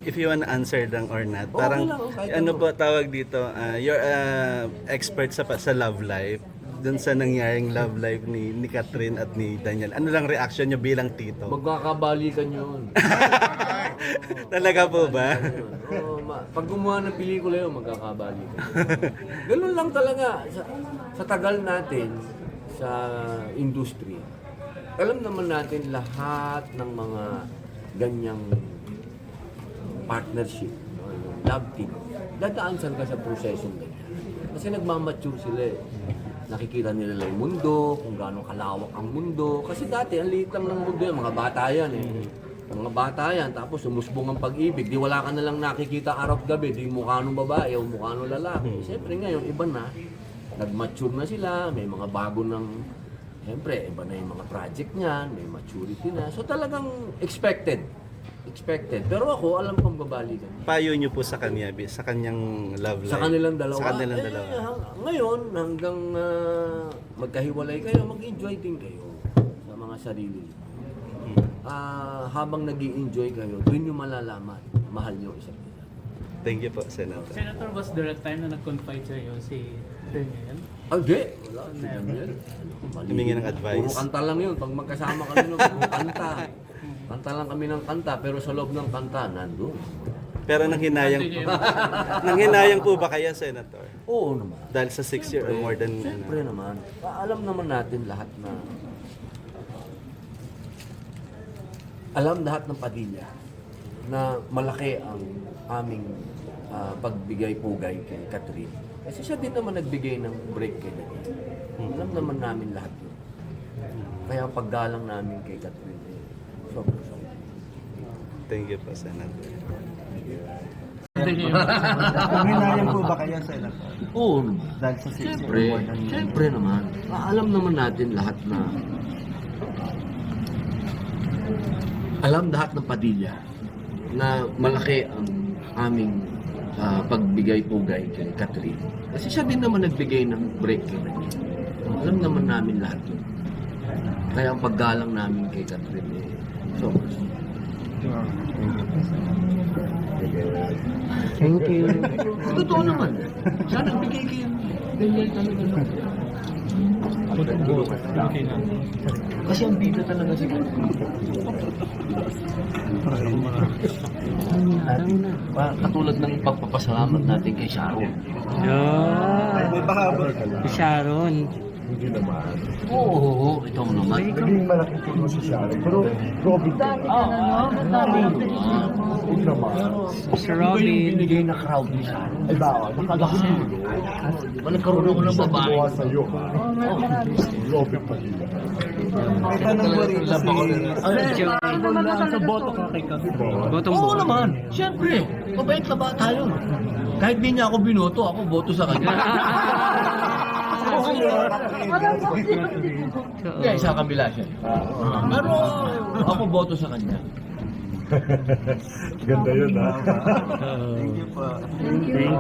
if you wanna answer lang or not. Okay Parang, lang, kahit ano ano. po tawag dito, you're expert sa love life. Dun sa nangyaring love life ni Catherine at ni Daniel. Ano lang reaction nyo bilang tito? Magkakabalikan yun. Talaga po ba? Oo, pag gumawa ng pelikula yun, magkakabalikan. Ganun lang talaga. Sa tagal natin, sa industry, alam naman natin lahat ng mga ganyang partnership, no, yung love team, dadaan saan ka sa prosesong ganyan. Kasi nagmamature sila eh. Nakikita nila yung mundo, kung gaano kalawak ang mundo. Kasi dati, ang liit lang ng mundo yan, mga bata yan eh. Mga bata yan, tapos umusbong ang pag-ibig. Di wala ka na lang nakikita araw-gabi, di mukha nung babae o mukha nung lalaki. Siyempre ngayon, iba na. Nag-mature na sila, may mga bago ng... Siyempre, iba na yung mga project niyan, may maturity na. So talagang expected. Pero ako, alam kong babalikan. Payo nyo po sa kanya, sa kanyang love life. Sa kanilang dalawa. Sa kanilang dalawa. Ngayon, hanggang magkahiwalay kayo, mag-enjoy din kayo sa mga sarili niyo. Habang nag-i-enjoy kayo, doon nyo malalaman, mahal nyo isa't isa. Thank you po, Senator. Senator, was there a time na nag-confide sa'yo si Daniel? Hindi. Wala. Never. Humingi ng advice. Puro kanta lang yun. Pag magkasama kami ng puro kanta. Kanta lang kami ng kanta, pero sa loob ng kanta, nandun. Pero nanghinayang po ba kaya, Senator? Oo naman. Dahil sa 6 year or more than... Siyempre naman. Alam naman natin lahat na... Alam lahat ng Padilla na malaki ang aming pagbigay-pugay kay Catherine. Kasi siya din naman nagbigay ng break kay Daniel. Alam naman namin lahat yun. Kaya ang paggalang namin kay Catherine, sobrang. Thank you po, Senator. Nanghinayang po ba kayo, Senator? Oo naman. Dahil sa 6 year Siyempre, or more than... siyempre naman. Alam naman natin lahat na... Alam lahat ng Padilla na malaki ang aming pagbigay-pugay kay Catherine. Kasi siya din naman nagbigay ng break kay Daniel. Alam naman namin lahat yun. Kaya ang paggalang namin kay Catherine, sobrang. Thank you. Totoo naman. Siya nagbigay kay Daniel talaga. Kasi ang bida talaga si katulad ng pagpapasalamat natin kay Sharon. May bahabol ka lang. Sharon. Hindi naman. Oo, ito mo naman. Naging malaking tulong si Sharon. Pero Robin, huwag naman. Sir Ito yung Robin. binigay na crowd ni Sharon. Ay ba, nakagahon. Di ba nagkaroon ako ng babae? Gumawa sa'yo, ha? Robin Padilla. May tanong mo rin Sa boto ka kay Catherine. Botong Oo boto. naman. Siyempre, mabait na bata yun. Kahit di niya ako binoto, ako boto sa kanya. Kaya sa kabila siya. Pero ako boto sa kanya. Ganda yun, ha? Thank you.